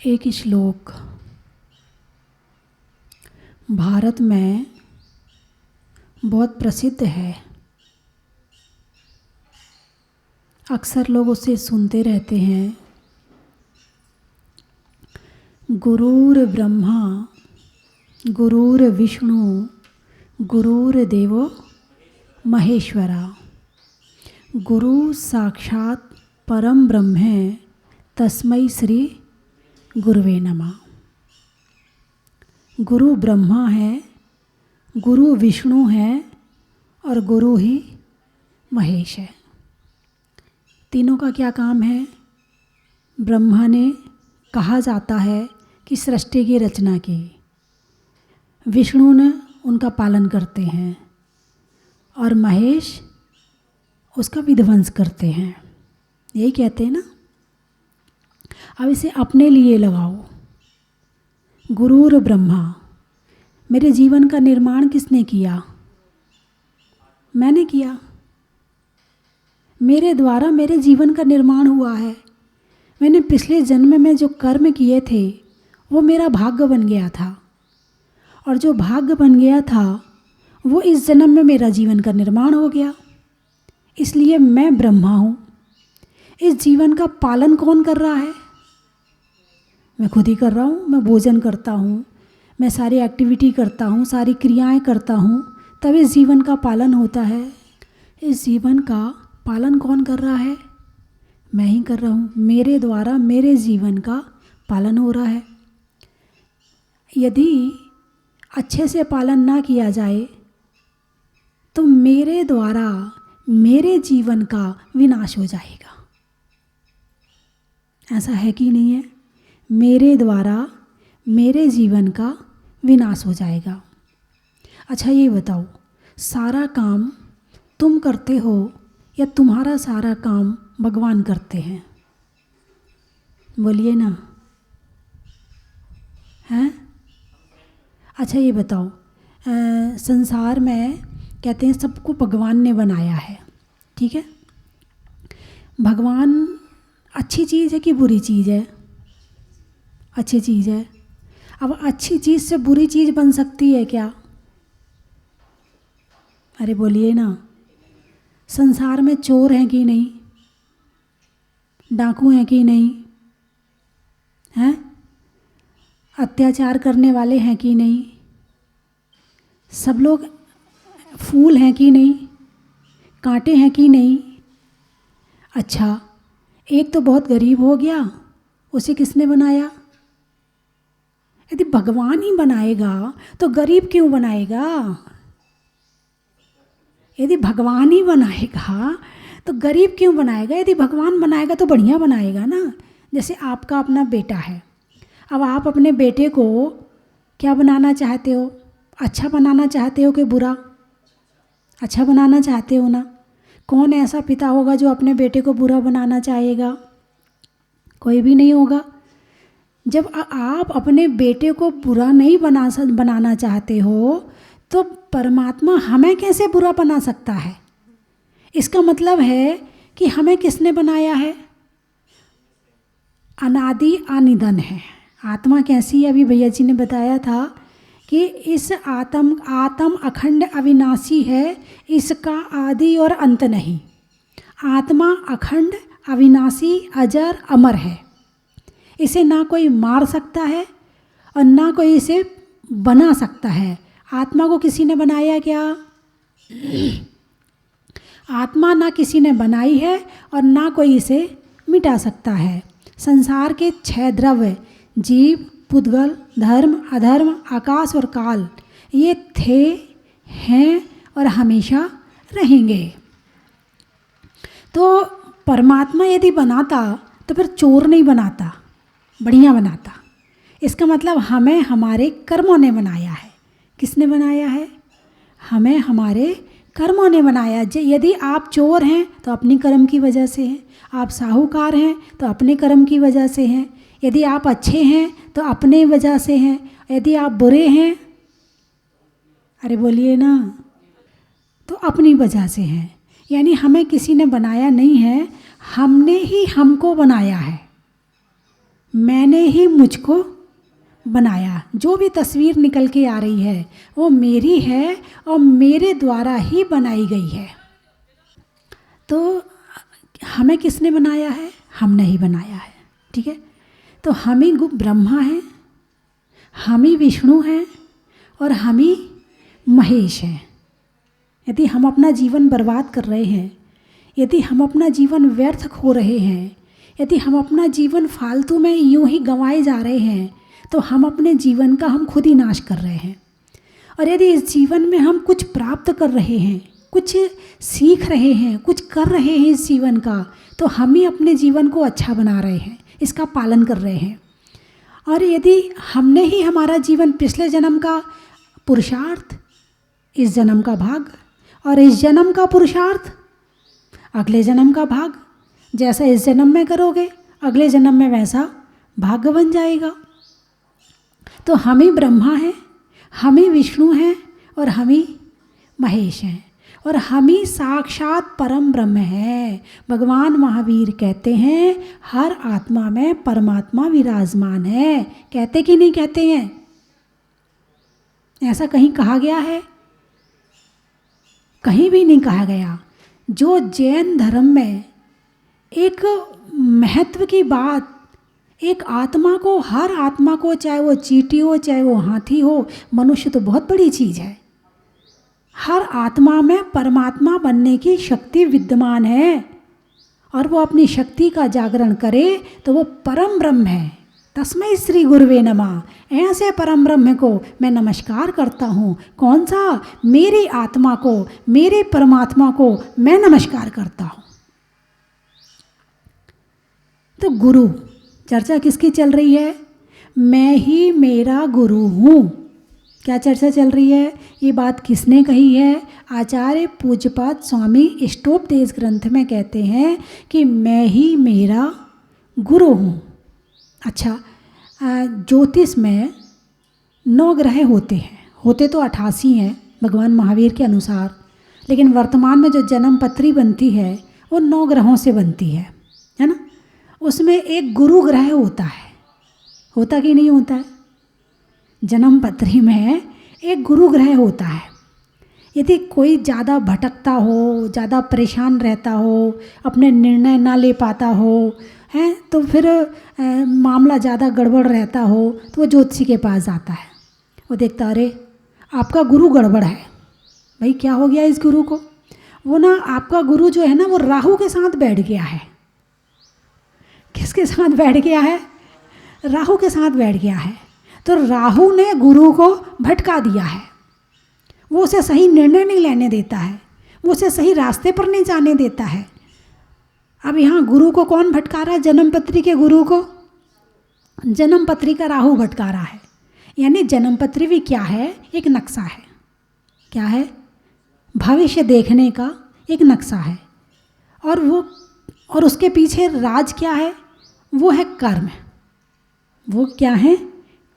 एक श्लोक भारत में बहुत प्रसिद्ध है। अक्सर लोग उसे सुनते रहते हैं। गुरुर ब्रह्मा गुरुर विष्णु गुरुर देवो महेश्वरा, गुरु साक्षात परम ब्रह्म है, तस्मै श्री गुरुवे नमः। गुरु ब्रह्मा है, गुरु विष्णु है और गुरु ही महेश है। तीनों का क्या काम है? ब्रह्मा ने कहा जाता है कि सृष्टि की रचना की, विष्णु ने उनका पालन करते हैं और महेश उसका विध्वंस करते हैं। यही कहते हैं ना। अब इसे अपने लिए लगाओ। गुरुर ब्रह्मा, मेरे जीवन का निर्माण किसने किया? मैंने किया। मेरे द्वारा मेरे जीवन का निर्माण हुआ है। मैंने पिछले जन्म में जो कर्म किए थे वो मेरा भाग्य बन गया था, और जो भाग्य बन गया था वो इस जन्म में मेरा जीवन का निर्माण हो गया। इसलिए मैं ब्रह्मा हूँ। इस जीवन का पालन कौन कर रहा है? मैं खुद ही कर रहा हूँ। मैं भोजन करता हूँ, मैं सारी एक्टिविटी करता हूँ, सारी क्रियाएं करता हूँ, तब इस जीवन का पालन होता है। इस जीवन का पालन कौन कर रहा है? मैं ही कर रहा हूँ। मेरे द्वारा मेरे जीवन का पालन हो रहा है। यदि अच्छे से पालन ना किया जाए तो मेरे द्वारा मेरे जीवन का विनाश हो जाएगा। ऐसा है कि नहीं है? मेरे द्वारा मेरे जीवन का विनाश हो जाएगा। अच्छा ये बताओ, सारा काम तुम करते हो या तुम्हारा सारा काम भगवान करते हैं? बोलिए ना। हैं? अच्छा ये बताओ, संसार में कहते हैं सबको भगवान ने बनाया है, ठीक है? भगवान अच्छी चीज़ है कि बुरी चीज़ है? अच्छी चीज़ है। अब अच्छी चीज़ से बुरी चीज़ बन सकती है क्या? अरे बोलिए ना। संसार में चोर हैं कि नहीं? डाकू हैं कि नहीं? हैं? अत्याचार करने वाले हैं कि नहीं? सब लोग फूल हैं कि नहीं? कांटे हैं कि नहीं? अच्छा, एक तो बहुत गरीब हो गया, उसे किसने बनाया? यदि भगवान ही बनाएगा तो गरीब क्यों बनाएगा? यदि भगवान ही बनाएगा तो गरीब क्यों बनाएगा? यदि भगवान बनाएगा तो बढ़िया बनाएगा ना। जैसे आपका अपना बेटा है, अब आप अपने बेटे को क्या बनाना चाहते हो? अच्छा बनाना चाहते हो कि बुरा? अच्छा बनाना चाहते हो ना। कौन ऐसा पिता होगा जो अपने बेटे को बुरा बनाना चाहेगा? कोई भी नहीं होगा। जब आप अपने बेटे को बुरा नहीं बनाना चाहते हो तो परमात्मा हमें कैसे बुरा बना सकता है? इसका मतलब है कि हमें किसने बनाया है? अनादि अनिधन है। आत्मा कैसी है? अभी भैया जी ने बताया था कि इस आत्म अखंड अविनाशी है, इसका आदि और अंत नहीं। आत्मा अखंड अविनाशी अजर अमर है। इसे ना कोई मार सकता है और ना कोई इसे बना सकता है। आत्मा को किसी ने बनाया क्या? आत्मा ना किसी ने बनाई है और ना कोई इसे मिटा सकता है। संसार के 6 द्रव्य जीव, पुद्गल, धर्म, अधर्म, आकाश और काल, ये थे, हैं और हमेशा रहेंगे। तो परमात्मा यदि बनाता तो फिर चोर नहीं बनाता, बढ़िया बनाता। इसका मतलब हमें हमारे कर्मों ने बनाया है। किसने बनाया है? हमें हमारे कर्मों ने बनाया। यदि आप चोर हैं तो अपनी कर्म की वजह से हैं, आप साहूकार हैं तो अपने कर्म की वजह से हैं, यदि आप अच्छे हैं तो अपने वजह से हैं, यदि आप बुरे हैं, अरे बोलिए ना, तो अपनी वजह से हैं। यानी हमें किसी ने बनाया नहीं है, हमने ही हमको बनाया है। मैंने ही मुझको बनाया। जो भी तस्वीर निकल के आ रही है वो मेरी है और मेरे द्वारा ही बनाई गई है। तो हमें किसने बनाया है? हमने ही बनाया है। ठीक है, तो हम ही ब्रह्मा हैं, हम ही विष्णु हैं और हम ही महेश हैं। यदि हम अपना जीवन बर्बाद कर रहे हैं, यदि हम अपना जीवन व्यर्थ खो रहे हैं, यदि हम अपना जीवन फालतू में यूं ही गंवाए जा रहे हैं, तो हम अपने जीवन का हम खुद ही नाश कर रहे हैं। और यदि इस जीवन में हम कुछ प्राप्त कर रहे हैं, कुछ सीख रहे हैं, कुछ कर रहे हैं इस जीवन का, तो हम ही अपने जीवन को अच्छा बना रहे हैं, इसका पालन कर रहे हैं। और यदि हमने ही हमारा जीवन पिछले जन्म का पुरुषार्थ, इस जन्म का भाग, और इस जन्म का पुरुषार्थ, अगले जन्म का भाग, जैसा इस जन्म में करोगे अगले जन्म में वैसा भाग्य बन जाएगा। तो हम ही ब्रह्मा हैं, हम ही विष्णु हैं और हम ही महेश हैं और हम ही साक्षात परम ब्रह्म हैं। भगवान महावीर कहते हैं हर आत्मा में परमात्मा विराजमान है। कहते कि नहीं कहते हैं? ऐसा कहीं कहा गया है? कहीं भी नहीं कहा गया। जो जैन धर्म में एक महत्व की बात, एक आत्मा को, हर आत्मा को, चाहे वो चींटी हो चाहे वो हाथी हो, मनुष्य तो बहुत बड़ी चीज़ है, हर आत्मा में परमात्मा बनने की शक्ति विद्यमान है और वो अपनी शक्ति का जागरण करे तो वो परम ब्रह्म है। तस्मै श्री गुरुवे नमः। ऐसे परम ब्रह्म को मैं नमस्कार करता हूँ। कौन सा? मेरी आत्मा को, मेरे परमात्मा को मैं नमस्कार करता हूँ। तो गुरु चर्चा किसकी चल रही है? मैं ही मेरा गुरु हूँ। क्या चर्चा चल रही है? ये बात किसने कही है? आचार्य पूज्यपाद स्वामी इष्टोपदेश ग्रंथ में कहते हैं कि मैं ही मेरा गुरु हूँ। अच्छा, ज्योतिष में 9 ग्रह होते हैं, होते तो 88 हैं भगवान महावीर के अनुसार, लेकिन वर्तमान में जो जन्म पत्री बनती है वो 9 ग्रहों से बनती है ना। उसमें एक गुरु ग्रह होता है, होता कि नहीं होता है? जन्म पत्री में एक गुरु ग्रह होता है। यदि कोई ज़्यादा भटकता हो, ज़्यादा परेशान रहता हो, अपने निर्णय ना ले पाता हो है, तो फिर मामला ज़्यादा गड़बड़ रहता हो, तो वो ज्योतिषी के पास जाता है। वो देखता, अरे आपका गुरु गड़बड़ है। भाई क्या हो गया इस गुरु को? वो ना, आपका गुरु जो है ना वो राहु के साथ बैठ गया है। किसके साथ बैठ गया है? राहु के साथ बैठ गया है। तो राहु ने गुरु को भटका दिया है। वो उसे सही निर्णय नहीं लेने देता है, वो उसे सही रास्ते पर नहीं जाने देता है। अब यहाँ गुरु को कौन भटका रहा है? जन्मपत्री के गुरु को जन्मपत्री का राहु भटका रहा है। यानी जन्मपत्री भी क्या है? एक नक्शा है। क्या है? भविष्य देखने का एक नक्शा है। और उसके पीछे राज क्या है? वो है कर्म। वो क्या है?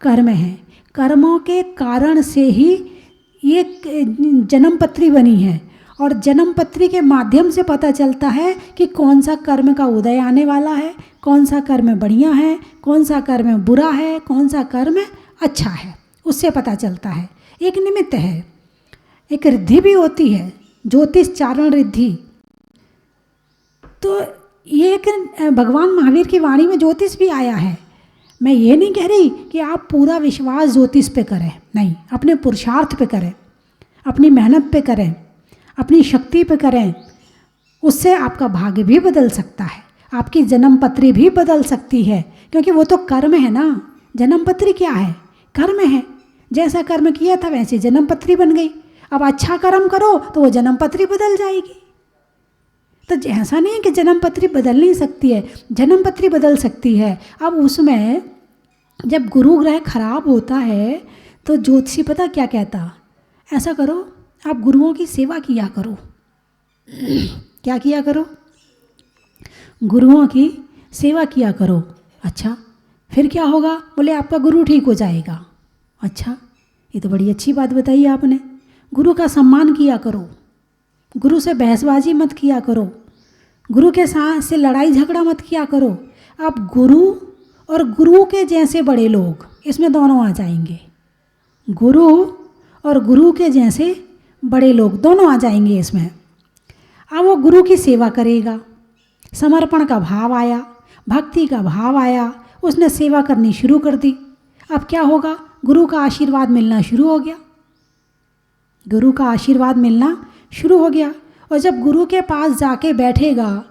कर्म है। कर्मों के कारण से ही ये जन्मपत्री बनी है और जन्मपत्री के माध्यम से पता चलता है कि कौन सा कर्म का उदय आने वाला है, कौन सा कर्म बढ़िया है, कौन सा कर्म बुरा है, कौन सा कर्म अच्छा है, उससे पता चलता है। एक निमित्त है, एक रिद्धि भी होती है, ज्योतिष चारण रिद्धि। तो ये एक भगवान महावीर की वाणी में ज्योतिष भी आया है। मैं ये नहीं कह रही कि आप पूरा विश्वास ज्योतिष पे करें, नहीं, अपने पुरुषार्थ पे करें, अपनी मेहनत पे करें, अपनी शक्ति पे करें। उससे आपका भाग्य भी बदल सकता है, आपकी जन्मपत्री भी बदल सकती है, क्योंकि वो तो कर्म है ना। जन्मपत्री क्या है? कर्म है। जैसा कर्म किया था वैसी जन्मपत्री बन गई। अब अच्छा कर्म करो तो वो जन्मपत्री बदल जाएगी। तो ऐसा नहीं है कि जन्मपत्री बदल नहीं सकती है, जन्मपत्री बदल सकती है। अब उसमें जब गुरु ग्रह खराब होता है तो ज्योतिषी पता क्या कहता? ऐसा करो, आप गुरुओं की सेवा किया करो। क्या किया करो? गुरुओं की सेवा किया करो। अच्छा, फिर क्या होगा? बोले आपका गुरु ठीक हो जाएगा। अच्छा, ये तो बड़ी अच्छी बात बताई आपने। गुरु का सम्मान किया करो, गुरु से बहसबाजी मत किया करो, गुरु के साथ से लड़ाई झगड़ा मत किया करो। आप गुरु और गुरु के जैसे बड़े लोग, इसमें दोनों आ जाएंगे। गुरु और गुरु के जैसे बड़े लोग दोनों आ जाएंगे इसमें। अब वो गुरु की सेवा करेगा, समर्पण का भाव आया, भक्ति का भाव आया, उसने सेवा करनी शुरू कर दी। अब क्या होगा? गुरु का आशीर्वाद मिलना शुरू हो गया। गुरु का आशीर्वाद मिलना शुरू हो गया। और जब गुरु के पास जाके बैठेगा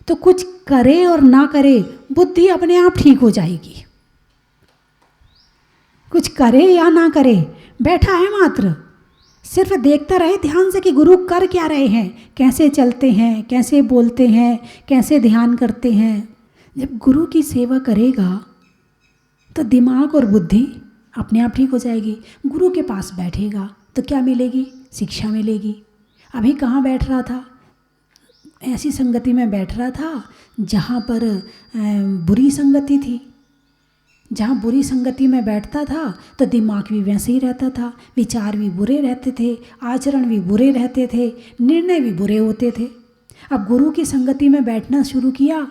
तो कुछ करे और ना करे, बुद्धि अपने आप ठीक हो जाएगी। कुछ करे या ना करे, बैठा है मात्र, सिर्फ देखता रहे ध्यान से कि गुरु कर क्या रहे हैं, कैसे चलते हैं, कैसे बोलते हैं, कैसे ध्यान करते हैं। जब गुरु की सेवा करेगा तो दिमाग और बुद्धि अपने आप ठीक हो जाएगी। गुरु के पास बैठेगा तो क्या मिलेगी? शिक्षा मिलेगी। अभी कहाँ बैठ रहा था? ऐसी संगति में बैठ रहा था जहाँ पर बुरी संगति थी। जहाँ बुरी संगति में बैठता था तो दिमाग भी वैसे ही रहता था, विचार भी बुरे रहते थे, आचरण भी बुरे रहते थे, निर्णय भी बुरे होते थे। अब गुरु की संगति में बैठना शुरू किया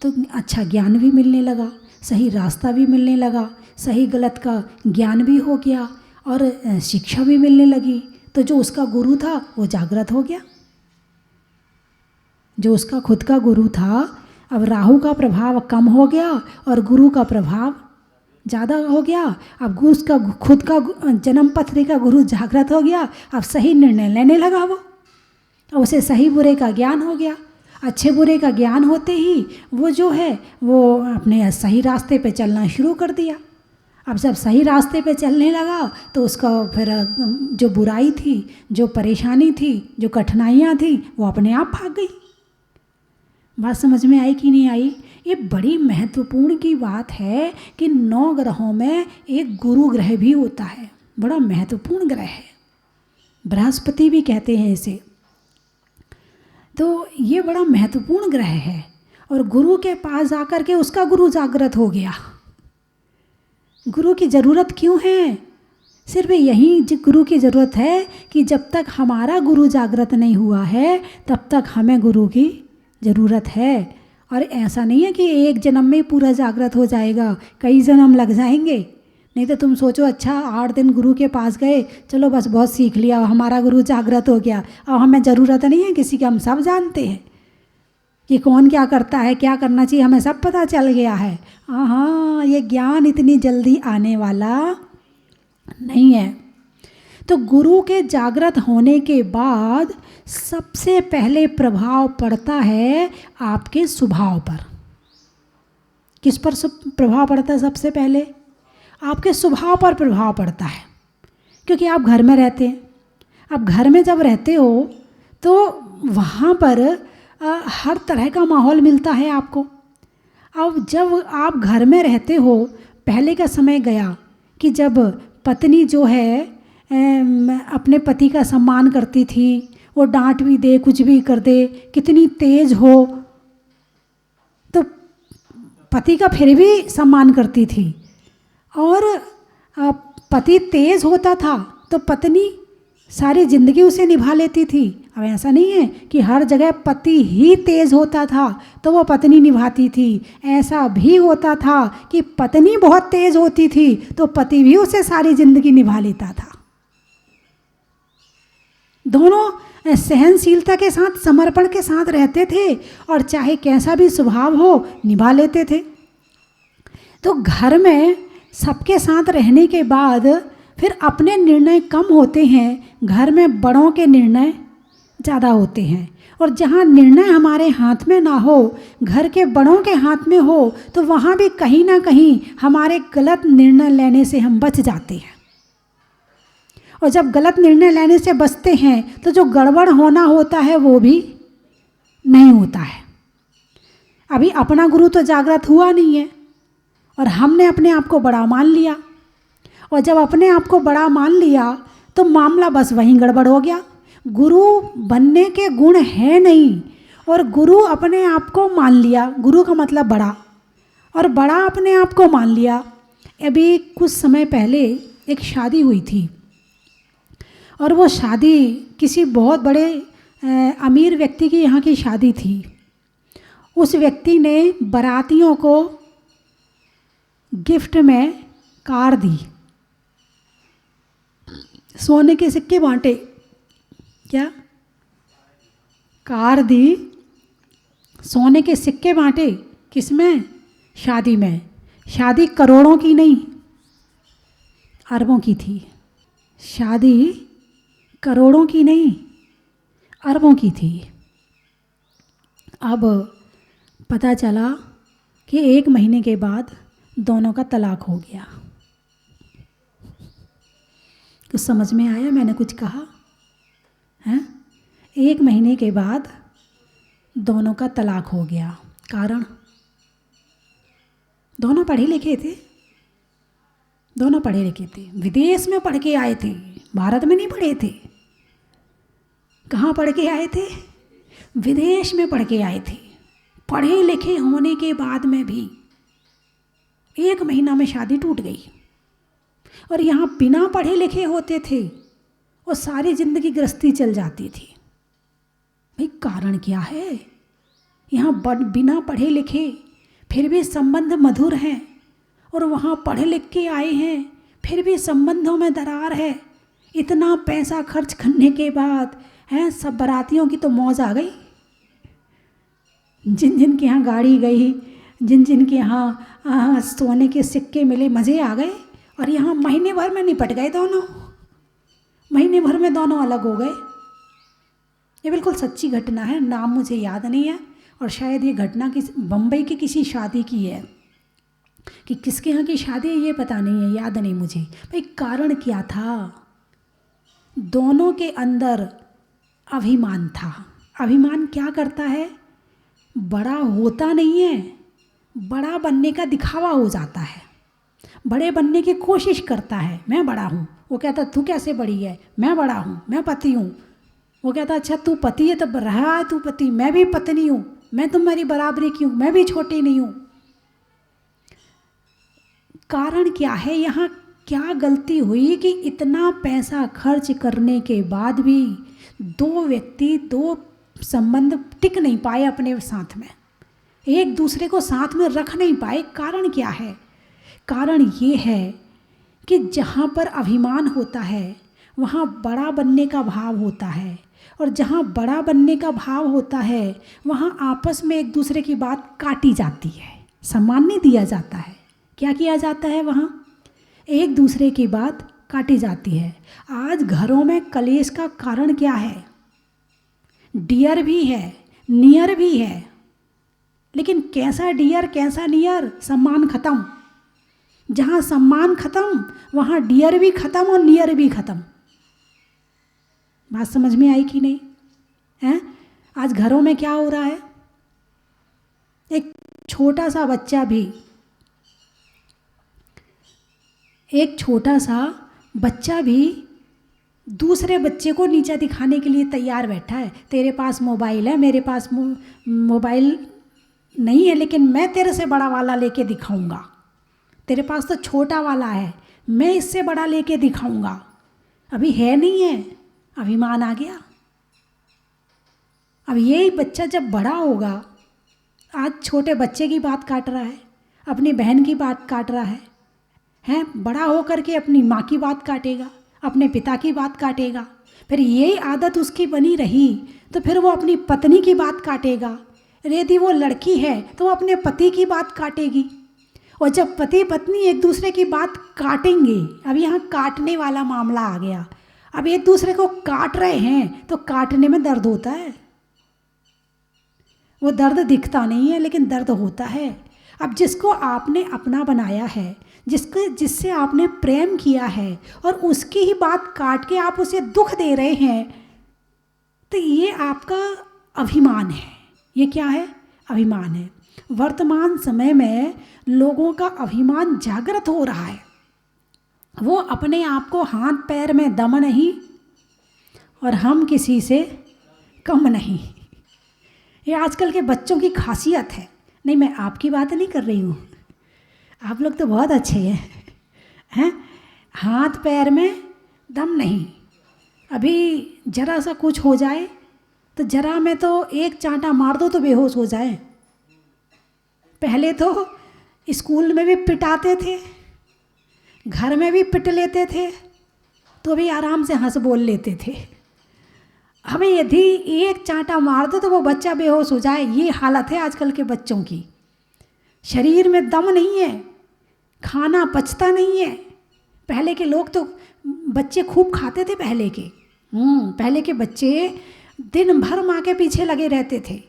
तो अच्छा ज्ञान भी मिलने लगा, सही रास्ता भी मिलने लगा, सही गलत का ज्ञान भी हो गया और शिक्षा भी मिलने लगी। तो जो उसका गुरु था वो जागृत हो गया। जो उसका खुद का गुरु था, अब राहु का प्रभाव कम हो गया और गुरु का प्रभाव ज़्यादा हो गया। अब गुरु का खुद का जन्म पत्री का गुरु जागृत हो गया। अब सही निर्णय लेने लगा वो, और उसे सही बुरे का ज्ञान हो गया। अच्छे बुरे का ज्ञान होते ही वो जो है वो अपने सही रास्ते पे चलना शुरू कर दिया। अब जब सही रास्ते पे चलने लगा तो उसका फिर जो बुराई थी, जो परेशानी थी, जो कठिनाइयाँ थी, वो अपने आप भाग गई। बात समझ में आई कि नहीं आई? ये बड़ी महत्वपूर्ण की बात है कि 9 ग्रहों में एक गुरु ग्रह भी होता है। बड़ा महत्वपूर्ण ग्रह है, बृहस्पति भी कहते हैं इसे। तो ये बड़ा महत्वपूर्ण ग्रह है। और गुरु के पास जाकर के उसका गुरु जागृत हो गया। गुरु की ज़रूरत क्यों है? सिर्फ यही गुरु की ज़रूरत है कि जब तक हमारा गुरु जागृत नहीं हुआ है तब तक हमें गुरु की ज़रूरत है। और ऐसा नहीं है कि एक जन्म में पूरा जागृत हो जाएगा, कई जन्म लग जाएंगे। नहीं तो तुम सोचो अच्छा 8 दिन गुरु के पास गए, चलो बस बहुत सीख लिया, हमारा गुरु जागृत हो गया, अब हमें ज़रूरत नहीं है किसी की, हम सब जानते हैं कि कौन क्या करता है, क्या करना चाहिए, हमें सब पता चल गया है। हाँ, ये ज्ञान इतनी जल्दी आने वाला नहीं है। तो गुरु के जागृत होने के बाद सबसे पहले प्रभाव पड़ता है आपके स्वभाव पर। किस पर प्रभाव पड़ता है? सबसे पहले आपके स्वभाव पर प्रभाव पड़ता है, क्योंकि आप घर में रहते हैं। अब घर में जब रहते हो तो वहाँ पर हर तरह का माहौल मिलता है आपको। अब जब आप घर में रहते हो, पहले का समय गया कि जब पत्नी जो है अपने पति का सम्मान करती थी, वो डांट भी दे, कुछ भी कर दे, कितनी तेज़ हो तो पति का फिर भी सम्मान करती थी। और पति तेज़ होता था तो पत्नी सारी ज़िंदगी उसे निभा लेती थी। अब ऐसा नहीं है कि हर जगह पति ही तेज़ होता था तो वो पत्नी निभाती थी। ऐसा भी होता था कि पत्नी बहुत तेज़ होती थी तो पति भी उसे सारी ज़िंदगी निभा लेता था। दोनों सहनशीलता के साथ, समर्पण के साथ रहते थे और चाहे कैसा भी स्वभाव हो निभा लेते थे। तो घर में सबके साथ रहने के बाद फिर अपने निर्णय कम होते हैं, घर में बड़ों के निर्णय ज़्यादा होते हैं। और जहाँ निर्णय हमारे हाथ में ना हो, घर के बड़ों के हाथ में हो, तो वहाँ भी कहीं ना कहीं हमारे गलत निर्णय लेने से हम बच जाते हैं। और जब गलत निर्णय लेने से बचते हैं तो जो गड़बड़ होना होता है वो भी नहीं होता है। अभी अपना गुरु तो जागृत हुआ नहीं है और हमने अपने आप को बड़ा मान लिया। और जब अपने आप को बड़ा मान लिया तो मामला बस वहीं गड़बड़ हो गया। गुरु बनने के गुण है नहीं और गुरु अपने आप को मान लिया। गुरु का मतलब बड़ा, और बड़ा अपने आप को मान लिया। अभी कुछ समय पहले एक शादी हुई थी और वो शादी किसी बहुत बड़े अमीर व्यक्ति की यहाँ की शादी थी। उस व्यक्ति ने बारातियों को गिफ्ट में कार दी, सोने के सिक्के बांटे, क्या कार दी, सोने के सिक्के बांटे, किसमें? शादी में। शादी करोड़ों की नहीं, अरबों की थी। शादी करोड़ों की नहीं, अरबों की थी। अब पता चला कि 1 महीने के बाद दोनों का तलाक हो गया। कुछ समझ में आया मैंने कुछ कहा है? 1 महीने के बाद दोनों का तलाक हो गया। कारण? दोनों पढ़े लिखे थे, दोनों पढ़े लिखे थे, विदेश में पढ़ के आए थे, भारत में नहीं पढ़े थे। कहाँ पढ़ के आए थे? विदेश में पढ़ के आए थे। पढ़े लिखे होने के बाद में भी 1 महीना में शादी टूट गई। और यहाँ बिना पढ़े लिखे होते थे और सारी जिंदगी गृहस्थी चल जाती थी। भाई कारण क्या है? यहाँ बिना पढ़े लिखे फिर भी संबंध मधुर हैं, और वहाँ पढ़े लिख के आए हैं फिर भी संबंधों में दरार है। इतना पैसा खर्च करने के बाद हैं, सब बारातियों की तो मौज आ गई। जिन जिन के यहाँ गाड़ी गई, जिन जिन के यहाँ सोने के सिक्के मिले, मज़े आ गए। और यहाँ महीने भर में निपट गए दोनों, महीने भर में दोनों अलग हो गए। ये बिल्कुल सच्ची घटना है, नाम मुझे याद नहीं है, और शायद ये घटना बम्बई की किसी शादी की है, कि किसके यहाँ की शादी है ये पता नहीं है, याद नहीं मुझे। भाई कारण क्या था? दोनों के अंदर अभिमान था। अभिमान क्या करता है? बड़ा होता नहीं है, बड़ा बनने का दिखावा हो जाता है। बड़े बनने की कोशिश करता है, मैं बड़ा हूँ। वो कहता तू कैसे बड़ी है? मैं बड़ा हूँ, मैं पति हूँ। वो कहता अच्छा तू पति है तब रहा है तू पति, मैं भी पत्नी हूँ, मैं तुम्हारी बराबरी की हूँ, मैं भी छोटी नहीं हूँ। कारण क्या है? यहाँ क्या गलती हुई कि इतना पैसा खर्च करने के बाद भी दो व्यक्ति, दो संबंध टिक नहीं पाए अपने साथ में, एक दूसरे को साथ में रख नहीं पाए। कारण क्या है? कारण ये है कि जहाँ पर अभिमान होता है वहाँ बड़ा बनने का भाव होता है, और जहाँ बड़ा बनने का भाव होता है वहाँ आपस में एक दूसरे की बात काटी जाती है, सम्मान नहीं दिया जाता है। क्या किया जाता है? वहाँ एक दूसरे की बात काटी जाती है। आज घरों में कलेश का कारण क्या है? डियर भी है, नियर भी है, लेकिन कैसा डियर कैसा नियर? सम्मान खत्म। जहाँ सम्मान खत्म वहाँ डियर भी खत्म और नियर भी खत्म। बात समझ में आई कि नहीं है? आज घरों में क्या हो रहा है? एक छोटा सा बच्चा भी दूसरे बच्चे को नीचा दिखाने के लिए तैयार बैठा है। तेरे पास मोबाइल है, मेरे पास मोबाइल नहीं है, लेकिन मैं तेरे से बड़ा वाला लेके दिखाऊंगा। तेरे पास तो छोटा वाला है, मैं इससे बड़ा लेके दिखाऊंगा। अभी है नहीं है, अभिमान आ गया। अब यही बच्चा जब बड़ा होगा, आज छोटे बच्चे की बात काट रहा है, अपनी बहन की बात काट रहा है, बड़ा होकर के अपनी माँ की बात काटेगा, अपने पिता की बात काटेगा। फिर यही आदत उसकी बनी रही तो फिर वो अपनी पत्नी की बात काटेगा। यदि वो लड़की है तो वो अपने पति की बात काटेगी। और जब पति पत्नी एक दूसरे की बात काटेंगे, अब यहाँ काटने वाला मामला आ गया। अब एक दूसरे को काट रहे हैं तो काटने में दर्द होता है। वो दर्द दिखता नहीं है लेकिन दर्द होता है। अब जिसको आपने अपना बनाया है, जिससे आपने प्रेम किया है, और उसकी ही बात काट के आप उसे दुख दे रहे हैं, तो ये आपका अभिमान है। ये क्या है? अभिमान है। वर्तमान समय में लोगों का अभिमान जागृत हो रहा है। वो अपने आप को हाथ पैर में दम नहीं और हम किसी से कम नहीं। ये आजकल के बच्चों की खासियत है। नहीं, मैं आपकी बात नहीं कर रही हूँ, आप लोग तो बहुत अच्छे हैं। हाथ पैर में दम नहीं। अभी जरा सा कुछ हो जाए तो जरा में तो एक चांटा मार दो तो बेहोश हो जाए। पहले तो स्कूल में भी पिटाते थे, घर में भी पिट लेते थे, तो भी आराम से हंस बोल लेते थे। हमें यदि एक चांटा मार दो तो वो बच्चा बेहोश हो जाए, ये हालत है आजकल के बच्चों की। शरीर में दम नहीं है, खाना पचता नहीं है। पहले के लोग तो बच्चे खूब खाते थे पहले के। पहले के बच्चे दिन भर माँ के पीछे लगे रहते थे,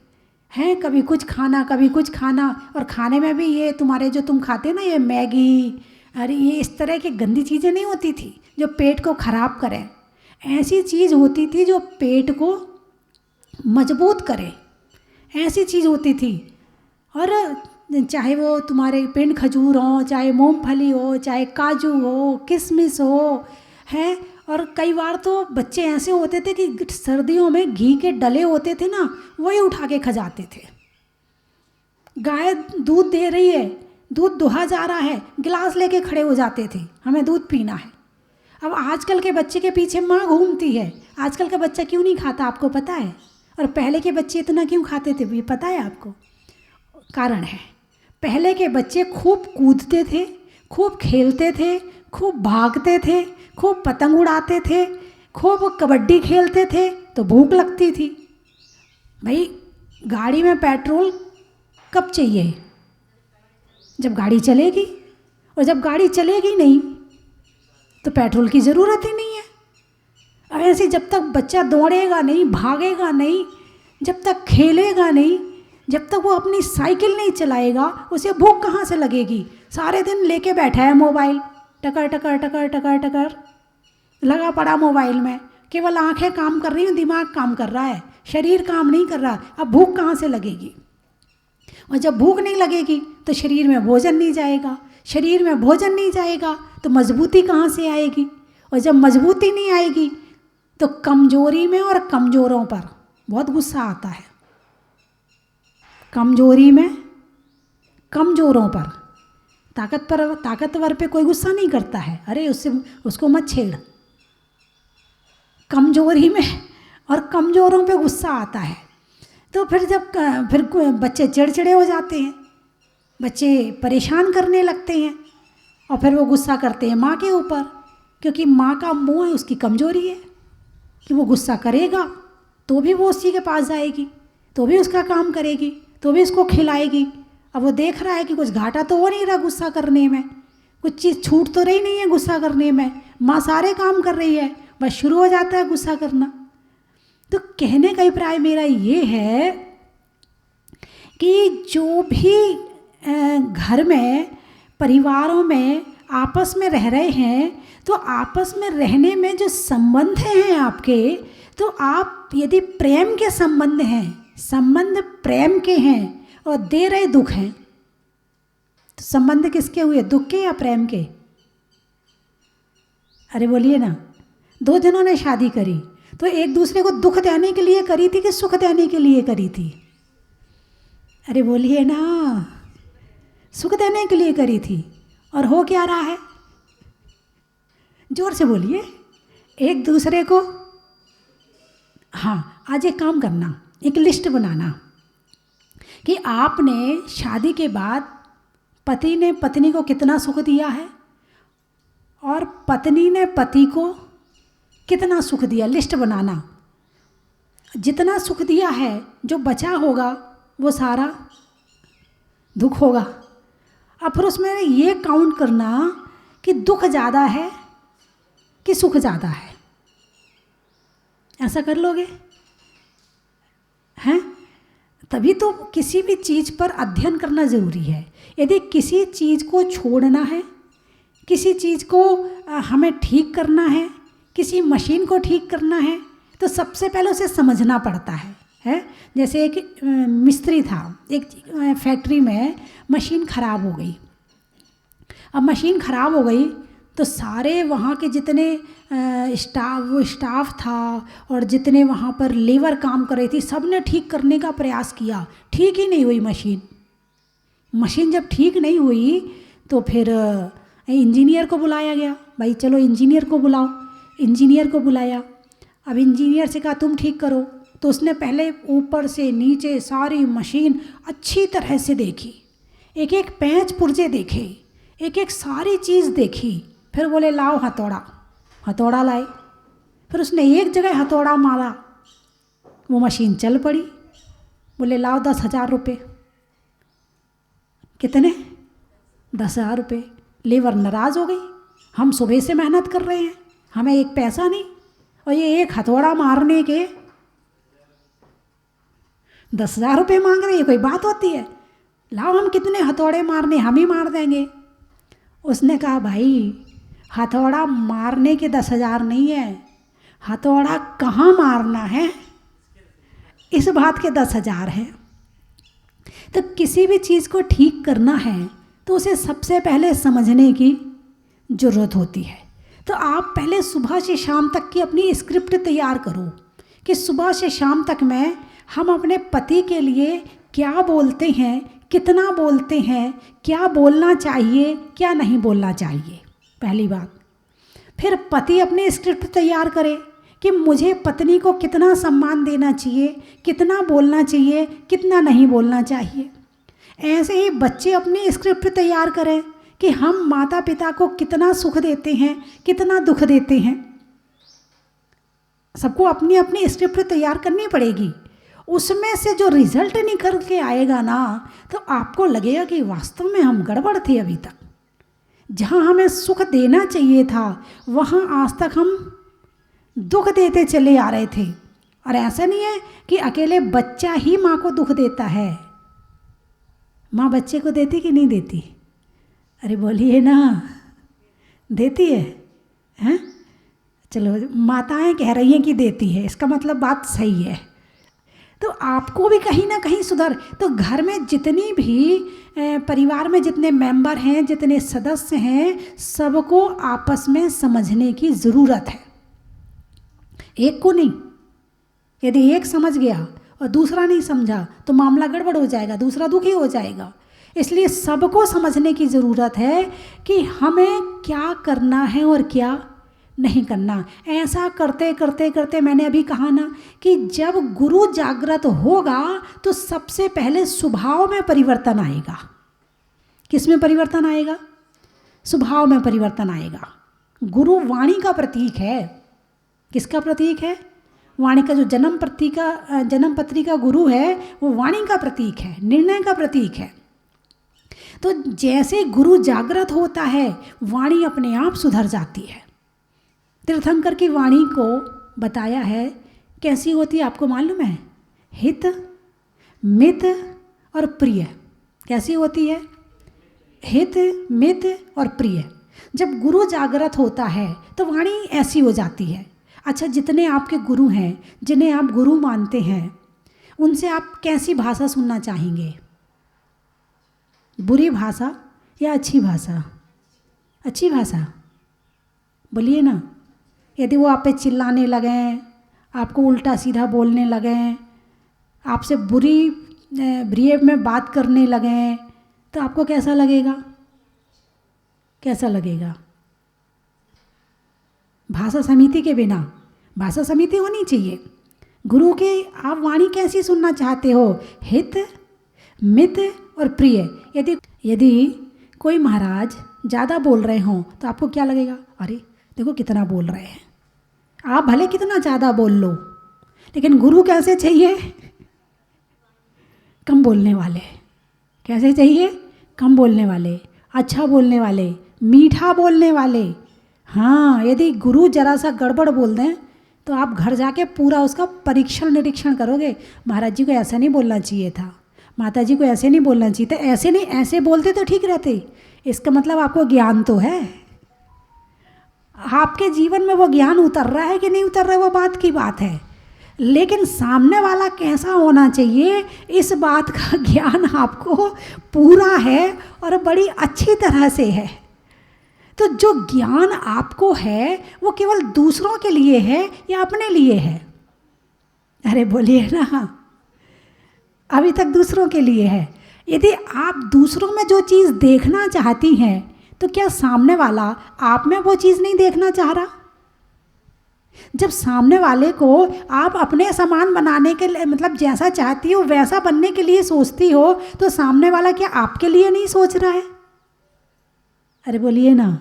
हैं, कभी कुछ खाना कभी कुछ खाना। और खाने में भी ये तुम्हारे जो तुम खाते ना, ये मैगी, अरे ये इस तरह की गंदी चीज़ें नहीं होती थी जो पेट को ख़राब करें। ऐसी चीज़ होती थी जो पेट को मजबूत करे, ऐसी चीज़ होती थी। और चाहे वो तुम्हारे पिंड खजूर हो, चाहे मूंगफली हो, चाहे काजू हो, किशमिश हो, हैं। और कई बार तो बच्चे ऐसे होते थे कि सर्दियों में घी के डले होते थे ना, वही उठा के खा जाते थे। गाय दूध दे रही है, दूध दुहा जा रहा है, गिलास लेके खड़े हो जाते थे, हमें दूध पीना है। अब आजकल के बच्चे के पीछे माँ घूमती है। आजकल का बच्चा क्यों नहीं खाता आपको पता है? और पहले के बच्चे इतना क्यों खाते थे ये पता है आपको? कारण है, पहले के बच्चे खूब कूदते थे, खूब खेलते थे, खूब भागते थे, खूब पतंग उड़ाते थे, खूब कबड्डी खेलते थे, तो भूख लगती थी। भाई गाड़ी में पेट्रोल कब चाहिए? जब गाड़ी चलेगी, और जब गाड़ी चलेगी नहीं तो पेट्रोल की ज़रूरत ही नहीं है। अब ऐसे जब तक बच्चा दौड़ेगा नहीं, भागेगा नहीं, जब तक खेलेगा नहीं, जब तक वो अपनी साइकिल नहीं चलाएगा, उसे भूख कहाँ से लगेगी? सारे दिन लेके बैठा है मोबाइल, टकर टकर टकर टकर टकर लगा पड़ा मोबाइल में। केवल आंखें काम कर रही हैं, दिमाग काम कर रहा है, शरीर काम नहीं कर रहा। अब भूख कहाँ से लगेगी? और जब भूख नहीं लगेगी तो शरीर में भोजन नहीं जाएगा, शरीर में भोजन नहीं जाएगा तो मजबूती कहाँ से आएगी? और जब मजबूती नहीं आएगी तो कमजोरी में और कमज़ोरों पर बहुत गुस्सा आता है। कमजोरी में कमज़ोरों पर, ताकतवर पे कोई गुस्सा नहीं करता है, अरे उसको मत छेड़। कमजोरी में और कमज़ोरों पे गुस्सा आता है। तो फिर बच्चे चिड़चिड़े हो जाते हैं, बच्चे परेशान करने लगते हैं, और फिर वो गुस्सा करते हैं माँ के ऊपर, क्योंकि माँ का मुँह है, उसकी कमजोरी है कि वो गुस्सा करेगा तो भी वो उसी के पास जाएगी, तो भी उसका काम करेगी, तो भी उसको खिलाएगी। अब वो देख रहा है कि कुछ घाटा तो हो नहीं रहा गुस्सा करने में, कुछ चीज़ छूट तो रही नहीं है गुस्सा करने में, माँ सारे काम कर रही है, बस शुरू हो जाता है गुस्सा करना। तो कहने का अभिप्राय मेरा ये है कि जो भी घर में, परिवारों में आपस में रह रहे हैं, तो आपस में रहने में जो संबंध हैं आपके, तो आप यदि प्रेम के संबंध हैं, संबंध प्रेम के हैं और दे रहे दुख हैं, तो संबंध किसके हुए, दुख के या प्रेम के? अरे बोलिए ना। दो जनों ने शादी करी तो एक दूसरे को दुख देने के लिए करी थी कि सुख देने के लिए करी थी? अरे बोलिए ना। सुख देने के लिए करी थी। और हो क्या रहा है? जोर से बोलिए। एक दूसरे को, हाँ, आज एक काम करना, एक लिस्ट बनाना कि आपने शादी के बाद पति ने पत्नी को कितना सुख दिया है और पत्नी ने पति को कितना सुख दिया, लिस्ट बनाना। जितना सुख दिया है, जो बचा होगा वो सारा दुख होगा। अब फिर उसमें ये काउंट करना कि दुख ज़्यादा है कि सुख ज़्यादा है। ऐसा कर लोगे हैं? तभी तो किसी भी चीज़ पर अध्ययन करना ज़रूरी है। यदि किसी चीज़ को छोड़ना है, किसी चीज़ को हमें ठीक करना है, किसी मशीन को ठीक करना है, तो सबसे पहले उसे समझना पड़ता है। जैसे एक मिस्त्री था, एक फैक्ट्री में मशीन ख़राब हो गई। अब मशीन ख़राब हो गई तो सारे वहाँ के जितने स्टाफ था और जितने वहाँ पर लेबर काम कर रही थी, सब ने ठीक करने का प्रयास किया, ठीक ही नहीं हुई मशीन। मशीन जब ठीक नहीं हुई तो फिर इंजीनियर को बुलाया गया, भाई चलो इंजीनियर को बुलाओ। इंजीनियर को बुलाया, अब इंजीनियर से कहा तुम ठीक करो। तो उसने पहले ऊपर से नीचे सारी मशीन अच्छी तरह से देखी, एक एक पैंच पुर्जे देखे, एक एक सारी चीज़ देखी। फिर बोले लाओ हथौड़ा। हथौड़ा लाए, फिर उसने एक जगह हथौड़ा मारा, वो मशीन चल पड़ी। बोले लाओ 10,000 रुपये। कितने? 10,000 रुपये। लेबर नाराज़ हो गई, हम सुबह से मेहनत कर रहे हैं, हमें एक पैसा नहीं, और ये एक हथौड़ा मारने के 10,000 रुपये मांग रहे हैं, ये कोई बात होती है? लाओ हम कितने हथौड़े मारने, हम ही मार देंगे। उसने कहा भाई हथौड़ा मारने के 10,000 नहीं है, हथौड़ा कहाँ मारना है इस बात के 10,000 है। तो किसी भी चीज़ को ठीक करना है तो उसे सबसे पहले समझने की ज़रूरत होती है। तो आप पहले सुबह से शाम तक की अपनी स्क्रिप्ट तैयार करो कि सुबह से शाम तक में हम अपने पति के लिए क्या बोलते हैं, कितना बोलते हैं, क्या बोलना चाहिए, क्या नहीं बोलना चाहिए, पहली बात। फिर पति अपनी स्क्रिप्ट तैयार करे कि मुझे पत्नी को कितना सम्मान देना चाहिए, कितना बोलना चाहिए, कितना नहीं बोलना चाहिए। ऐसे ही बच्चे अपनी स्क्रिप्ट तैयार करें कि हम माता पिता को कितना सुख देते हैं, कितना दुख देते हैं। सबको अपनी अपनी स्क्रिप्ट तैयार करनी पड़ेगी। उसमें से जो रिजल्ट निकल के आएगा ना, तो आपको लगेगा कि वास्तव में हम गड़बड़ थे। अभी तक जहाँ हमें सुख देना चाहिए था वहाँ आज तक हम दुख देते चले आ रहे थे। और ऐसा नहीं है कि अकेले बच्चा ही माँ को दुख देता है, माँ बच्चे को देती कि नहीं देती? अरे बोलिए ना, देती है, हैं? चलो माताएं कह रही हैं कि देती है, इसका मतलब बात सही है। तो आपको भी कहीं ना कहीं सुधर। तो घर में जितनी भी परिवार में जितने मेंबर हैं, जितने सदस्य हैं, सबको आपस में समझने की ज़रूरत है, एक को नहीं। यदि एक समझ गया और दूसरा नहीं समझा तो मामला गड़बड़ हो जाएगा, दूसरा दुखी हो जाएगा। इसलिए सबको समझने की ज़रूरत है कि हमें क्या करना है और क्या नहीं करना। ऐसा करते करते करते मैंने अभी कहा ना कि जब गुरु जागृत होगा तो सबसे पहले स्वभाव में परिवर्तन आएगा। किस में परिवर्तन आएगा? स्वभाव में परिवर्तन आएगा। गुरु वाणी का प्रतीक है। किसका प्रतीक है? वाणी का। जो जन्म पत्री का गुरु है वो वाणी का प्रतीक है, निर्णय का प्रतीक है। तो जैसे गुरु जागृत होता है वाणी अपने आप सुधर जाती है। तीर्थंकर की वाणी को बताया है कैसी होती है, आपको मालूम है? हित, मित और प्रिय। कैसी होती है? हित, मित और प्रिय। जब गुरु जागृत होता है तो वाणी ऐसी हो जाती है। अच्छा, जितने आपके गुरु हैं, जिन्हें आप गुरु मानते हैं, उनसे आप कैसी भाषा सुनना चाहेंगे? बुरी भाषा या अच्छी भाषा? अच्छी भाषा बोलिए ना। यदि वो आप पे चिल्लाने लगें, आपको उल्टा सीधा बोलने लगें, आपसे बुरी बिहेव में बात करने लगें, तो आपको कैसा लगेगा? कैसा लगेगा? भाषा समिति के बिना, भाषा समिति होनी चाहिए। गुरु के आप वाणी कैसी सुनना चाहते हो? हित, मित और प्रिय। यदि कोई महाराज ज़्यादा बोल रहे हों तो आपको क्या लगेगा? अरे देखो कितना बोल रहे हैं। आप भले कितना ज़्यादा बोल लो, लेकिन गुरु कैसे चाहिए? कम बोलने वाले। कैसे चाहिए? कम बोलने वाले, अच्छा बोलने वाले, मीठा बोलने वाले। हाँ, यदि गुरु जरा सा गड़बड़ बोल दें तो आप घर जाके पूरा उसका परीक्षण निरीक्षण करोगे। महाराज जी को ऐसा नहीं बोलना चाहिए था, माता जी को ऐसे नहीं बोलना चाहिए था, ऐसे नहीं, ऐसे बोलते तो ठीक रहते। इसका मतलब आपको ज्ञान तो है, आपके जीवन में वो ज्ञान उतर रहा है कि नहीं उतर रहा है वो बात की बात है। लेकिन सामने वाला कैसा होना चाहिए इस बात का ज्ञान आपको पूरा है और बड़ी अच्छी तरह से है। तो जो ज्ञान आपको है वो केवल दूसरों के लिए है या अपने लिए है? अरे बोलिए ना, अभी तक दूसरों के लिए है। यदि आप दूसरों में जो चीज़ देखना चाहती हैं तो क्या सामने वाला आप में वो चीज़ नहीं देखना चाह रहा? जब सामने वाले को आप अपने समान बनाने के लिए, मतलब जैसा चाहती हो वैसा बनने के लिए सोचती हो, तो सामने वाला क्या आपके लिए नहीं सोच रहा है? अरे बोलिए ना,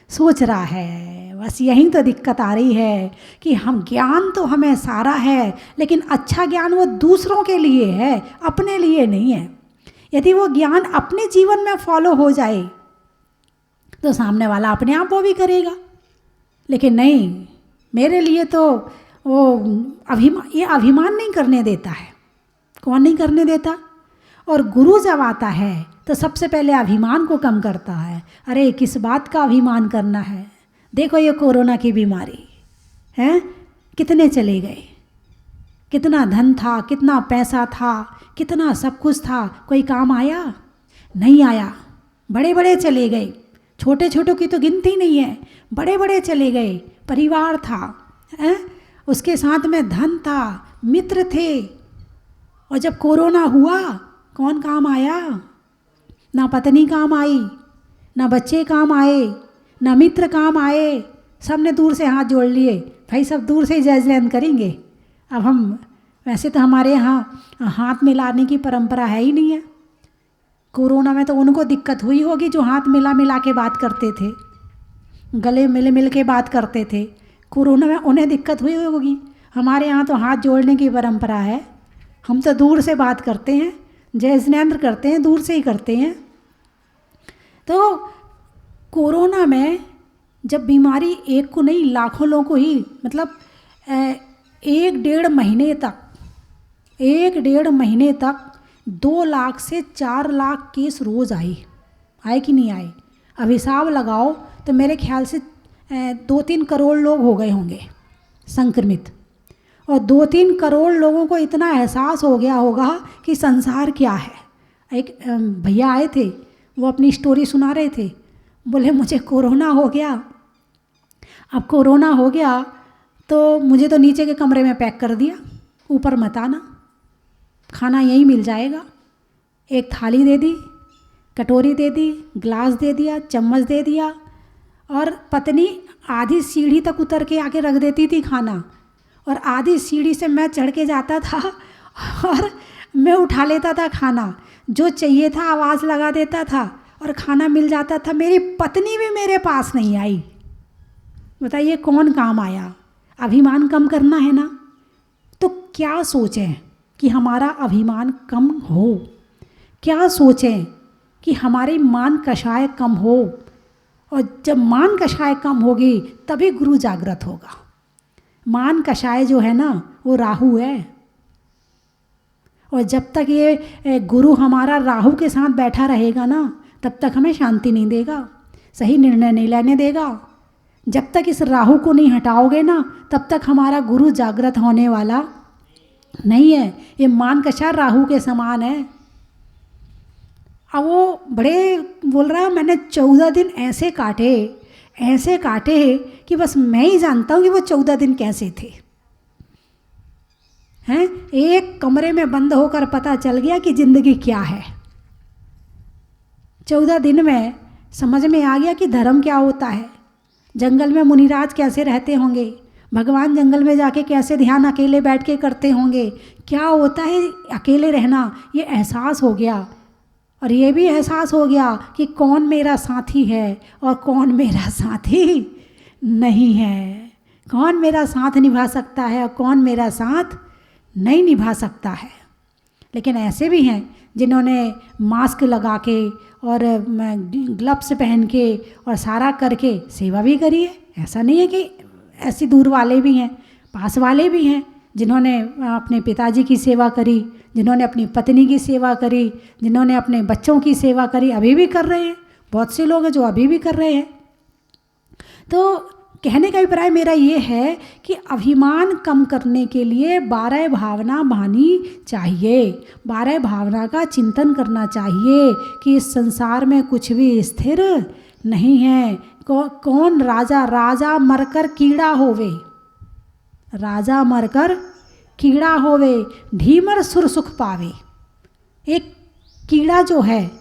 सोच रहा है। बस यही तो दिक्कत आ रही है कि हम, ज्ञान तो हमें सारा है, लेकिन अच्छा ज्ञान वो दूसरों के लिए है, अपने लिए नहीं है। यदि वो ज्ञान अपने जीवन में फॉलो हो जाए तो सामने वाला अपने आप वो भी करेगा। लेकिन नहीं, मेरे लिए तो वो ये अभिमान नहीं करने देता है। कौन नहीं करने देता? और गुरु जब आता है तो सबसे पहले अभिमान को कम करता है। अरे किस बात का अभिमान करना है? देखो ये कोरोना की बीमारी है, कितने चले गए, कितना धन था, कितना पैसा था, कितना सब कुछ था, कोई काम आया? नहीं आया। बड़े बड़े चले गए, छोटे छोटों की तो गिनती नहीं है, बड़े बड़े चले गए। परिवार था है, उसके साथ में धन था, मित्र थे, और जब कोरोना हुआ कौन काम आया? ना पत्नी काम आई, ना बच्चे काम आए, ना मित्र काम आए। सब ने दूर से हाथ जोड़ लिए, भाई सब दूर से ही जय जयंत करेंगे। अब हम, वैसे तो हमारे यहाँ हाथ मिलाने की परंपरा है ही नहीं है। कोरोना में तो उनको दिक्कत हुई होगी जो हाथ मिला मिला के बात करते थे, गले मिल के बात करते थे। कोरोना में उन्हें दिक्कत हुई होगी। हमारे यहाँ तो हाथ जोड़ने की परंपरा है, हम तो दूर से बात करते हैं, जय जिनेंद्र करते हैं, दूर से ही करते हैं। तो कोरोना में जब बीमारी एक को नहीं लाखों लोगों को ही, मतलब 1-1.5 महीने तक 2 लाख से 4 लाख केस रोज़ आए कि नहीं आए? अब हिसाब लगाओ तो मेरे ख्याल से 2-3 करोड़ लोग हो गए होंगे संक्रमित। और 2-3 करोड़ लोगों को इतना एहसास हो गया होगा कि संसार क्या है। एक भैया आए थे, वो अपनी स्टोरी सुना रहे थे, बोले मुझे कोरोना हो गया। अब कोरोना हो गया तो मुझे तो नीचे के कमरे में पैक कर दिया, ऊपर मत आना, खाना यहीं मिल जाएगा। एक थाली दे दी, कटोरी दे दी, ग्लास दे दिया, चम्मच दे दिया, और पत्नी आधी सीढ़ी तक उतर के आके रख देती थी खाना, और आधी सीढ़ी से मैं चढ़ के जाता था और मैं उठा लेता था खाना। जो चाहिए था आवाज़ लगा देता था और खाना मिल जाता था। मेरी पत्नी भी मेरे पास नहीं आई। बताइए कौन काम आया? अभिमान कम करना है ना, तो क्या सोचें कि हमारा अभिमान कम हो, क्या सोचें कि हमारी मान कषाय कम हो। और जब मान कषाय कम होगी तभी गुरु जागृत होगा। मान कषाय जो है ना वो राहु है, और जब तक ये गुरु हमारा राहु के साथ बैठा रहेगा ना तब तक हमें शांति नहीं देगा, सही निर्णय नहीं लेने देगा। जब तक इस राहु को नहीं हटाओगे ना तब तक हमारा गुरु जागृत होने वाला नहीं है। ये मान कषाय राहु के समान है। अब वो बड़े बोल रहा है मैंने 14 दिन ऐसे काटे कि बस मैं ही जानता हूँ कि वो 14 दिन कैसे थे। हैं, एक कमरे में बंद होकर पता चल गया कि ज़िंदगी क्या है। 14 दिन में समझ में आ गया कि धर्म क्या होता है, जंगल में मुनिराज कैसे रहते होंगे, भगवान जंगल में जाके कैसे ध्यान अकेले बैठ के करते होंगे, क्या होता है अकेले रहना, ये एहसास हो गया। और ये भी एहसास हो गया कि कौन मेरा साथी है और कौन मेरा साथी नहीं है, कौन मेरा साथ निभा सकता है और कौन मेरा साथ नहीं निभा सकता है। लेकिन ऐसे भी हैं जिन्होंने मास्क लगा के और ग्लव्स पहन के और सारा करके सेवा भी करी है। ऐसा नहीं है कि ऐसी दूर वाले भी हैं, पास वाले भी हैं जिन्होंने अपने पिताजी की सेवा करी, जिन्होंने अपनी पत्नी की सेवा करी, जिन्होंने अपने बच्चों की सेवा करी, अभी भी कर रहे हैं। बहुत से लोग हैं जो अभी भी कर रहे हैं। तो कहने का अभिप्राय मेरा ये है कि अभिमान कम करने के लिए 12 भावना मानी चाहिए, 12 भावना का चिंतन करना चाहिए कि इस संसार में कुछ भी स्थिर नहीं है। कौन राजा मरकर कीड़ा होवे, राजा मरकर कीड़ा होवे, ढीमर सुर सुख पावे। एक कीड़ा जो है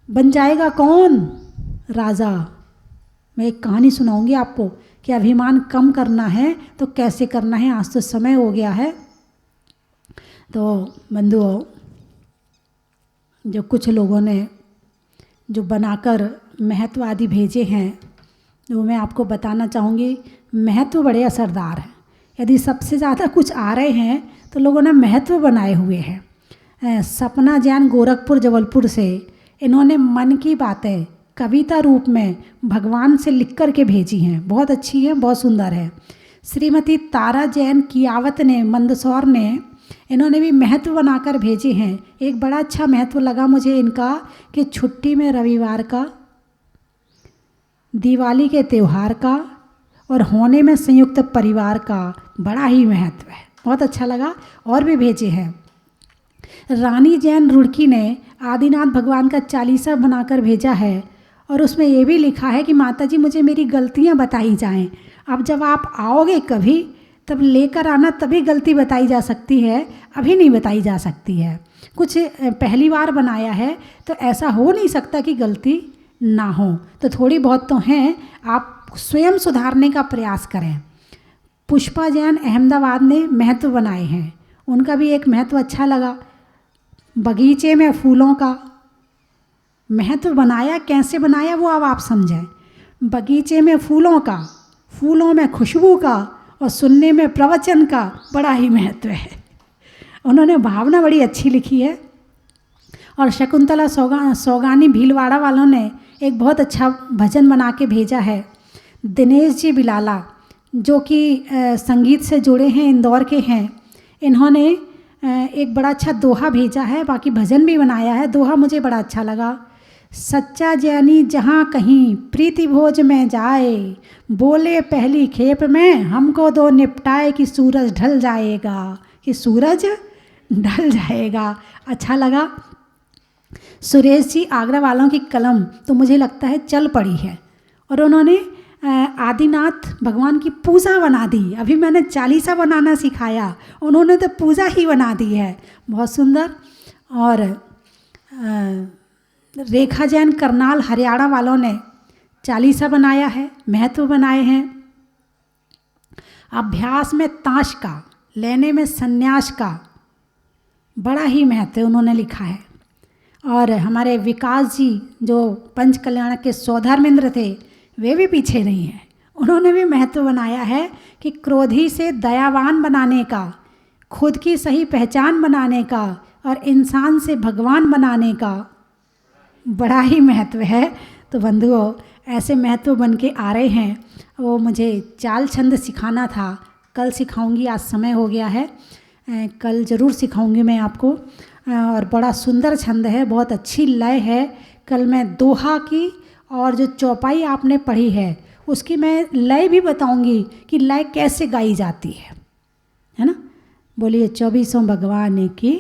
बन जाएगा कौन? राजा। मैं एक कहानी सुनाऊंगी आपको कि अभिमान कम करना है तो कैसे करना है। आज तो समय हो गया है। तो बंधुओं, जो कुछ लोगों ने जो बनाकर महत्व आदि भेजे हैं, वो मैं आपको बताना चाहूँगी। महत्व बड़े असरदार हैं। यदि सबसे ज़्यादा कुछ आ रहे हैं तो लोगों ने महत्व बनाए हुए हैं। सपना जैन गोरखपुर जबलपुर से, इन्होंने मन की बातें कविता रूप में भगवान से लिख कर के भेजी हैं। बहुत अच्छी है, बहुत सुंदर है। श्रीमती तारा जैन कियावत ने, मंदसौर ने, इन्होंने भी महत्व बनाकर भेजे हैं। एक बड़ा अच्छा महत्व लगा मुझे इनका कि छुट्टी में रविवार का, दिवाली के त्यौहार का और होने में संयुक्त परिवार का बड़ा ही महत्व है। बहुत अच्छा लगा। और भी भेजे हैं। रानी जैन रुड़की ने आदिनाथ भगवान का चालीसा बनाकर भेजा है और उसमें ये भी लिखा है कि माता जी मुझे मेरी गलतियाँ बताई जाएं। अब जब आप आओगे कभी तब लेकर आना, तभी गलती बताई जा सकती है, अभी नहीं बताई जा सकती है। कुछ पहली बार बनाया है तो ऐसा हो नहीं सकता कि गलती ना हो, तो थोड़ी बहुत तो हैं, आप स्वयं सुधारने का प्रयास करें। पुष्पा जैन अहमदाबाद ने महत्व बनाए हैं। उनका भी एक महत्व अच्छा लगा। बगीचे में फूलों का महत्व बनाया, कैसे बनाया वो अब आप समझें। बगीचे में फूलों का, फूलों में खुशबू का और सुनने में प्रवचन का बड़ा ही महत्व है। उन्होंने भावना बड़ी अच्छी लिखी है। और शकुंतला सौगानी भीलवाड़ा वालों ने एक बहुत अच्छा भजन बना के भेजा है। दिनेश जी बिलाला, जो कि संगीत से जुड़े हैं, इंदौर के हैं, इन्होंने एक बड़ा अच्छा दोहा भेजा है। बाकी भजन भी बनाया है। दोहा मुझे बड़ा अच्छा लगा। सच्चा जैनी जहाँ कहीं प्रीति भोज में जाए, बोले पहली खेप में हमको दो निपटाए कि सूरज ढल जाएगा, कि सूरज ढल जाएगा। अच्छा लगा। सुरेश जी आगरा वालों की कलम तो मुझे लगता है चल पड़ी है और उन्होंने आदिनाथ भगवान की पूजा बना दी। अभी मैंने चालीसा बनाना सिखाया, उन्होंने तो पूजा ही बना दी है। बहुत सुंदर। और रेखा जैन करनाल हरियाणा वालों ने चालीसा बनाया है, महत्व बनाए हैं। अभ्यास में ताश का, लेने में संन्यास का बड़ा ही महत्व उन्होंने लिखा है। और हमारे विकास जी जो पंच कल्याण के सौधर्मेंद्र थे, वे भी पीछे नहीं हैं। उन्होंने भी महत्व बनाया है कि क्रोधी से दयावान बनाने का, खुद की सही पहचान बनाने का और इंसान से भगवान बनाने का बड़ा ही महत्व है। तो बंधुओं, ऐसे महत्व बन के आ रहे हैं। वो मुझे चाल छंद सिखाना था, कल सिखाऊंगी, आज समय हो गया है। कल ज़रूर सिखाऊंगी मैं आपको। और बड़ा सुंदर छंद है, बहुत अच्छी लय है। कल मैं दोहा की और जो चौपाई आपने पढ़ी है उसकी मैं लय भी बताऊंगी कि लय कैसे गाई जाती है ना। बोलिए 24 भगवान की।